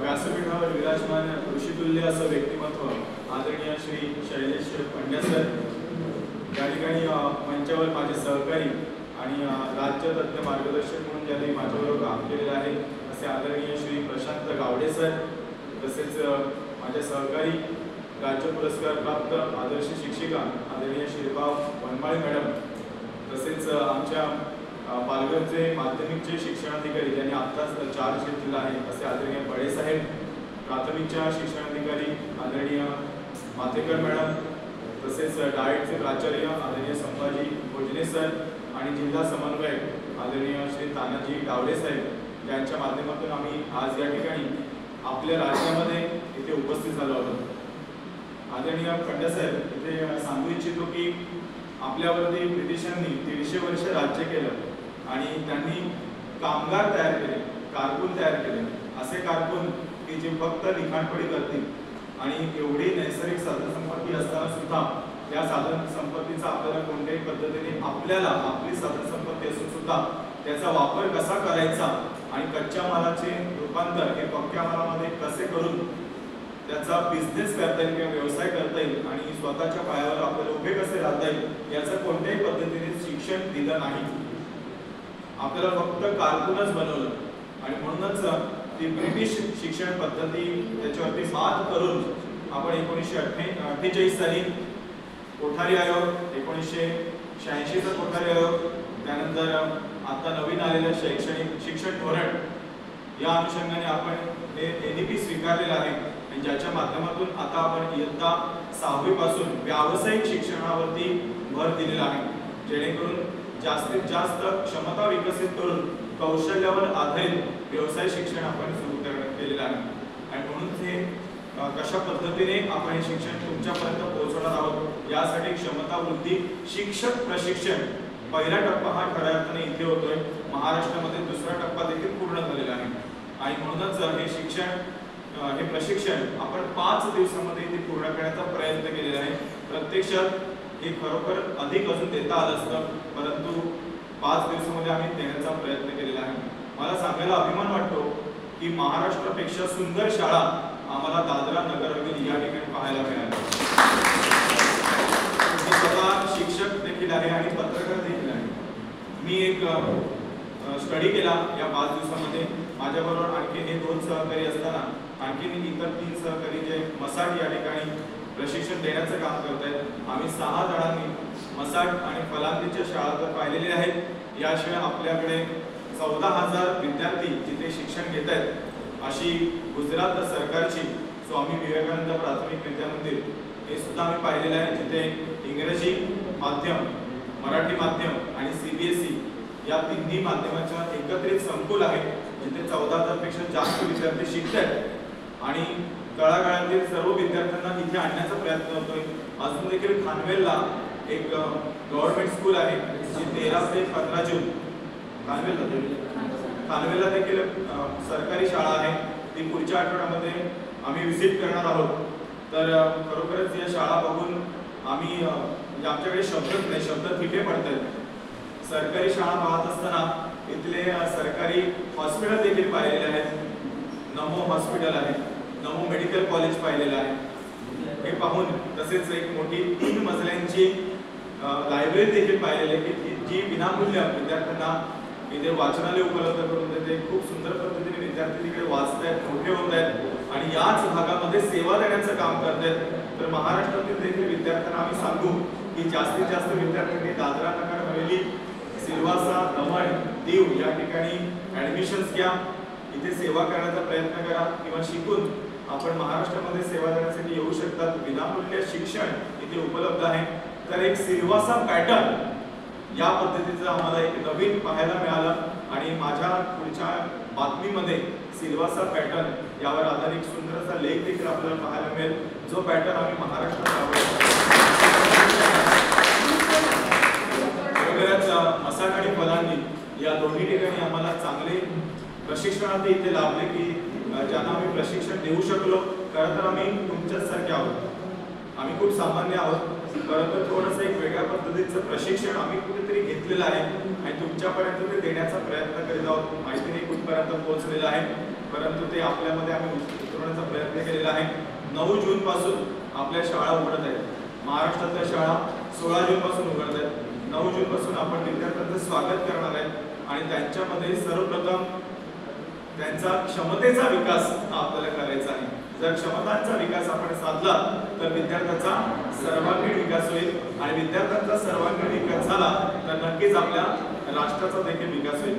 व्यासपीठावर विराजमान ऋषितुल्य असं व्यक्तिमत्व आदरणीय श्री शैलेश पंड्या सर, या ठिकाणी मंचावर माझे सहकारी आणि राज्यतज्ञ मार्गदर्शक म्हणून ज्यांनी माझ्याबरोबर काम केलेलं आहे असे आदरणीय श्री प्रशांत गावडे सर, तसेच माझे सहकारी राज्य पुरस्कार प्राप्त आदर्श शिक्षिका आदरणीय शिरभाव वनमाळे मॅडम, तसेच आमच्या पालघरचे माध्यमिकचे शिक्षणाधिकारी ज्यांनी आत्ताच चार्ज घेतलेला आहे असे आदरणीय बळे साहेब, प्राथमिकच्या शिक्षणाधिकारी आदरणीय माथेकर मॅडम, तसेच डाएटचे प्राचार्य आदरणीय संभाजी भोजने सर आणि जिल्हा समन्वयक आदरणीय श्री तानाजी डावले साहेब यांच्या माध्यमातून आम्ही आज या ठिकाणी आपल्या राज्यामध्ये इथे उपस्थित झालो आहोत. आदरणीय पंड्या साहेब, इथे सांगू इच्छितो की आपल्यावरती ब्रिटिशांनी 150 वर्ष राज्य केलं आणि त्यांनी कामगार तयार केले, कारकून तयार केले, असे कारकून की जे फक्त लिखाणपडी करतील आणि एवढी नैसर्गिक साधनसंपत्ती असताना सुद्धा या साधन संपत्तीचा आपल्याला कोणत्याही पद्धतीने आपली साधन संपत्ती असून सुद्धा त्याचा वापर कसा करायचा आणि कच्च्या मालाचे रूपांतर हे पक्क्या मालामध्ये कसे करून त्याचा बिझनेस करता येईल किंवा व्यवसाय करता येईल आणि स्वतःच्या पायावर आपल्याला उभे कसे राहता येईल याचं कोणत्याही पद्धतीने शिक्षण दिलं नाही. आपल्याला फक्त कारकूनच बनवलं आणि म्हणूनच ती ब्रिटिश शिक्षण पद्धती त्याच्यावरती मात करून आपण 1948 साली कोठारी आयोग, 1986 चा कोठारी आयोग, त्यानंतर आता नवीन आलेलं शैक्षणिक शिक्षण धोरण या अनुषंगाने आपण हे NEP स्वीकारलेलं आहे आणि ज्याच्या माध्यमातून आता आपण इयत्ता 6वी पासून व्यावसायिक शिक्षणावरती भर दिलेला आहे, जेणेकरून जास्तीत जास्त क्षमता विकसित करून कौशल्यावर आधारित व्यवसाय शिक्षण आपण सुरू केलेलं आहे. आणि म्हणून हे कशा पद्धतीने आपण हे शिक्षण तुमच्यापर्यंत पोहोचवणार आहोत यासाठी क्षमता वृद्धी शिक्षक प्रशिक्षण पहिला टप्पा हा खऱ्या अर्थाने इथे होतोय. महाराष्ट्रामध्ये दुसरा टप्पा देखील पूर्ण झालेला आहे आणि म्हणूनच हे शिक्षण हे प्रशिक्षण आपण 5 दिवसांमध्ये इथे पूर्ण करण्याचा प्रयत्न केलेला आहे. प्रत्यक्षात हे खरोखर अधिक अजून देता आलं असतं, परंतु 5 दिवसांमध्ये आम्ही देण्याचा प्रयत्न केलेला आहे. मला सांगायला अभिमान वाटतो की महाराष्ट्रापेक्षा सुंदर शाळा आम्हाला दादरा नगर हवेली या ठिकाणी पाहायला मिळाली. मी स्वतः शिक्षक देखील आहे आणि पत्रकार देखील आहे. मी एक स्टडी केला या 5 दिवसांमध्ये. माझ्याबरोबर आणखी हे 2 सहकारी असताना आणखी इतर 3 सहकारी जे मसाट या ठिकाणी प्रशिक्षण देण्याचं काम करत आहेत. आम्ही 6 जणांनी मसाट आणि फलांतीच्या शाळा तर पाहिलेल्या आहेत. याशिवाय आपल्याकडे 14,000 विद्यार्थी जिथे शिक्षण घेत आहेत अशी गुजरात सरकारची स्वामी विवेकानंद प्राथमिक विद्यामंदिर हे सुद्धा आम्ही पाहिलेलं आहे, जिथे इंग्रजी माध्यम, मराठी माध्यम आणि CBSE या तिन्ही माध्यमाच्या एकत्रित संकुल आहे, जिथे 14,000 पेक्षा जास्त विद्यार्थी शिकतात आणि तळागाळातील सर्व विद्यार्थ्यांना इथे आणण्याचा प्रयत्न होतोय. अजून देखील खानवेलला एक गव्हर्नमेंट स्कूल आहे जी 13 ते 15 जून खानवेलला देखील सरकारी शाळा आहे, ती पुढच्या आठवड्यामध्ये आम्ही व्हिजिट करणार आहोत. तर खरोखरच या शाळा बघून आम्ही आमच्याकडे शब्दच नाही, शब्द तिथे पडतात. सरकारी शाळा पाहत असताना इथले सरकारी हॉस्पिटल देखील पाहिलेले आहेत. नमो हॉस्पिटल आहे, नमो मेडिकल कॉलेज पाहिलेलं आहे. हे पाहून तसेच एक मोठी 3 मजल्यांची लायब्ररी देखील पाहिलेली आहे की जी विनामूल्य विद्यार्थ्यांना इथे वाचनालय उपलब्ध करून देते. खूप सुंदर पद्धतीने विद्यार्थी तिकडे वाचतायत, मोठे होत आहेत आणि याच भागामध्ये सेवा देण्याचं काम करतायत. तर महाराष्ट्रातील देखील विद्यार्थ्यांना आम्ही सांगू की जास्तीत जास्त विद्यार्थ्यांनी दादरा नगर हवेली, सिल्वासा, दमण, दीव या ठिकाणी ॲडमिशन्स घ्या, इथे सेवा करण्याचा प्रयत्न करा किंवा शिकून आपण महाराष्ट्रामध्ये सेवा देण्यासाठी येऊ शकतात. विनामूल्य शिक्षण इथे उपलब्ध आहे. तर एक सिल्वासा पॅटर्न या पद्धतीचं आम्हाला एक नवीन पाहायला मिळालं आणि माझ्या पुढच्या बातमीमध्ये सिल्वासा पॅटर्न यावर आधारित सुंदरसा लेख देखील आपल्याला पाहायला मिळेल, जो पॅटर्न आम्ही महाराष्ट्रात मसाट आणि फलांनी या दोन्ही ठिकाणी आम्हाला चांगले प्रशिक्षणार्थी इथे लाभले की ज्यांना आम्ही प्रशिक्षण देऊ शकलो. खरं तर आम्ही तुमच्याच सारखे आहोत, आम्ही खूप सामान्य आहोत, परंतु थोडंसं एक वेगळ्या पद्धतीचं प्रशिक्षण आम्ही कुठेतरी घेतलेलं आहे आणि तुमच्यापर्यंत ते देण्याचा प्रयत्न करीत आहोत. माहितीने कुठपर्यंत पोहोचलेला आहे परंतु ते आपल्यामध्ये आम्ही उतरवण्याचा प्रयत्न केलेला आहे. 9 जून पासून आपल्या शाळा उघडत आहेत. महाराष्ट्रातल्या शाळा 16 जून पासून उघडत आहेत. 9 जून पासून आपण विद्यार्थ्यांचं स्वागत करणार आहे आणि त्यांच्यामध्ये सर्वप्रथम त्यांचा क्षमतेचा विकास हा आपल्याला करायचा आहे. जर क्षमतांचा विकास आपण साधला तर विद्यार्थ्यांचा सर्वांगीण विकास होईल आणि विद्यार्थ्यांचा सर्वांगीण विकास झाला तर नक्कीच आपल्या राष्ट्राचा देखील विकास होईल.